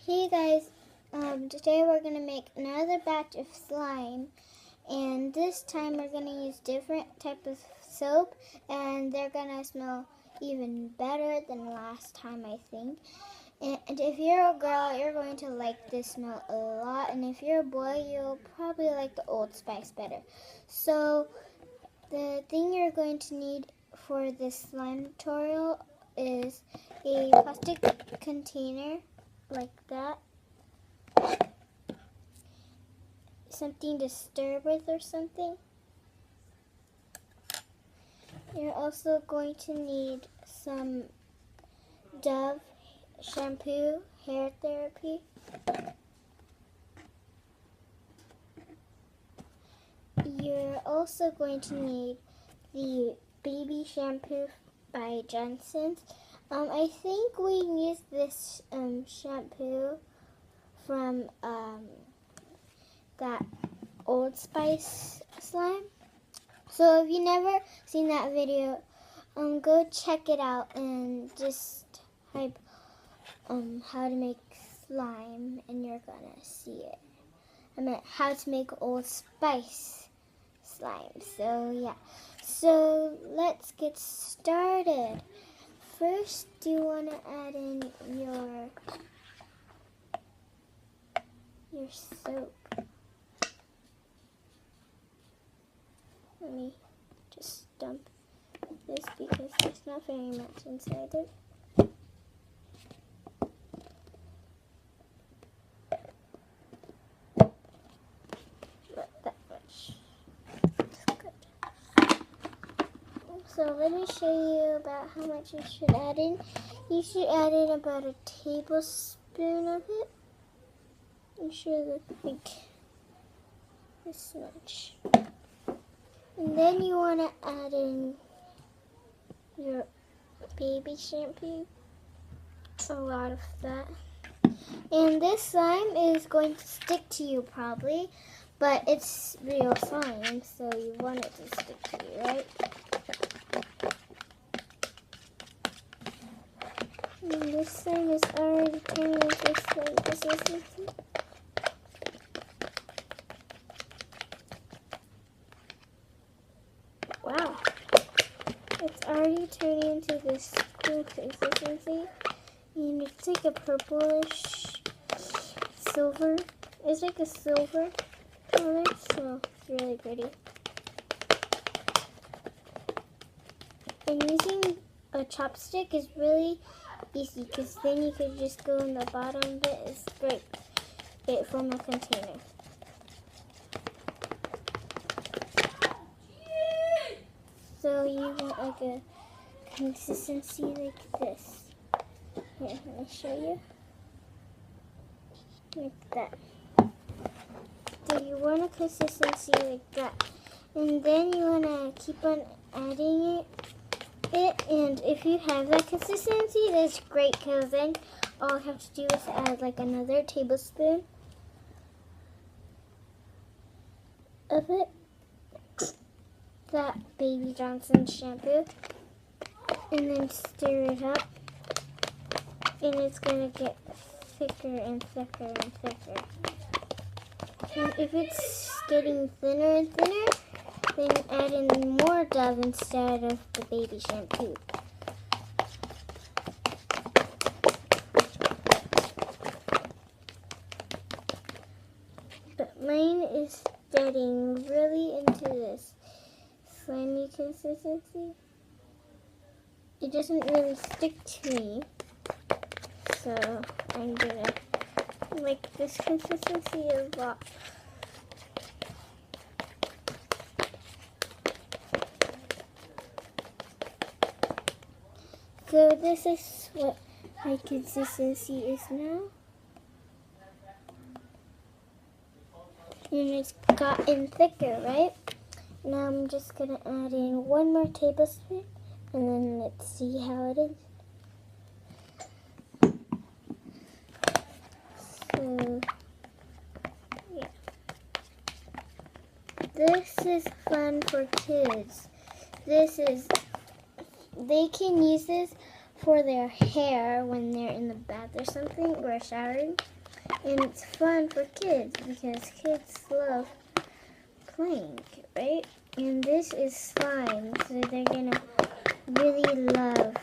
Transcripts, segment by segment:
Hey guys, today we're going to make another batch of slime, and this time we're going to use different type of soap, and they're going to smell even better than last time, I think. And if you're a girl, you're going to like this smell a lot, and if you're a boy, you'll probably like the Old Spice better. So the thing you're going to need for this slime tutorial is a plastic container like that, something to stir with or something. You're also going to need some Dove shampoo, hair therapy. You're also going to need the baby shampoo by Johnson's. I think we used this shampoo from that Old Spice slime. So if you never seen that video, go check it out and just type how to make slime and you're gonna see it. I meant how to make Old Spice slime. So yeah. So let's get started. First, you want to add in your soap. Let me just dump this because there's not very much inside it. Not that much. That's good. So let me show you about how much you should add in. You should add in about a tablespoon of it. You should look like this much. And then you want to add in your baby shampoo, a lot of that. And this slime is going to stick to you probably, but it's real slime, so you want it to stick to you, right? And this slime is already turning into slime consistency. Wow, it's already turning into this cool consistency, and it's like a purplish silver. It's like a silver color, so it's really pretty. And using a chopstick is really easy because then you could just go in the bottom of it and scrape it from a container. So you want like a consistency like this. Here, let me show you. Like that. So you want a consistency like that. And then you want to keep on adding it. And if you have that consistency, that's great because then all you have to do is add like another tablespoon of it. That Baby Johnson shampoo, and then stir it up, and it's gonna get thicker and thicker and thicker. And if it's getting thinner and thinner, then add in more Dove instead of the baby shampoo. But mine is getting really into this slimy consistency. It doesn't really stick to me, so I'm gonna like this consistency a lot. So this is what my consistency is now. And it's gotten thicker, right? Now I'm just going to add in one more tablespoon, and then let's see how it is. So, yeah. This is fun for kids. They can use this for their hair when they're in the bath or something or showering. And it's fun for kids because kids love playing, right? And this is slime, so they're gonna really love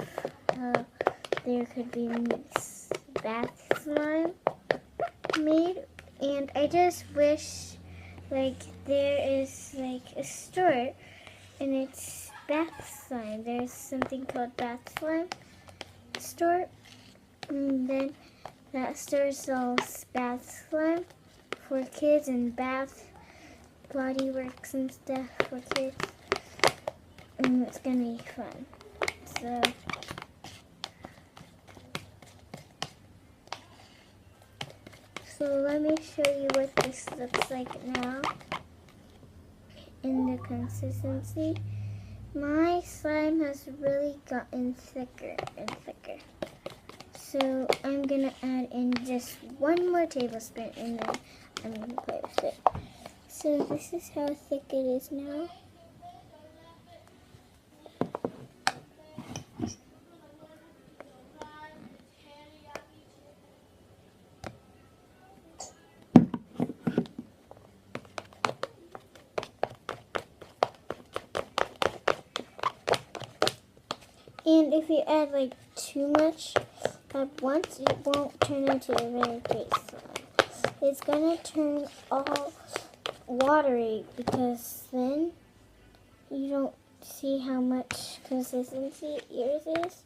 how there could be bath slime made. And I just wish like there is like a store and it's bath slime. There's something called bath slime store, and then that store sells bath slime for kids and bath body works and stuff for kids, and it's gonna be fun. So let me show you what this looks like now in the consistency. My slime has really gotten thicker and thicker. So I'm gonna add in just one more tablespoon and then I'm gonna play with it. So this is how thick it is now. And if you add like too much at once, it won't turn into a very great slime. It's gonna turn all watery because then you don't see how much consistency yours is.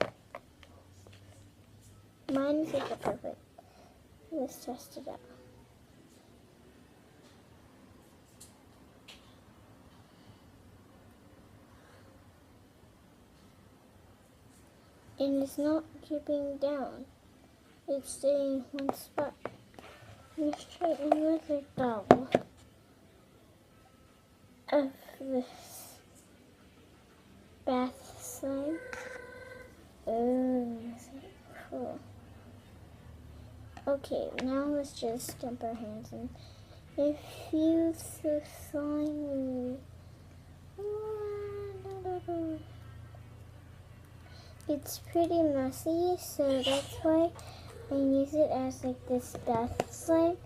Mine is like a perfect. Let's test it out. And it's not dripping down. It's staying in one spot. Let's try another doll of this bath slime. Oh, that's cool. Okay, now let's just dump our hands in. It feels so slimy. It's pretty messy, so that's why I use it as like this bath slime.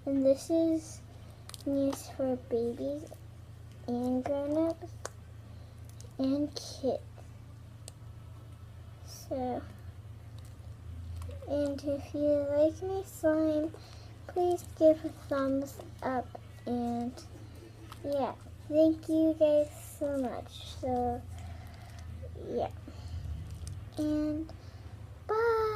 And this is used for babies and grown-ups and kids. So, and if you like my slime, please give a thumbs up. And yeah, thank you guys so much. So, yeah. And bye.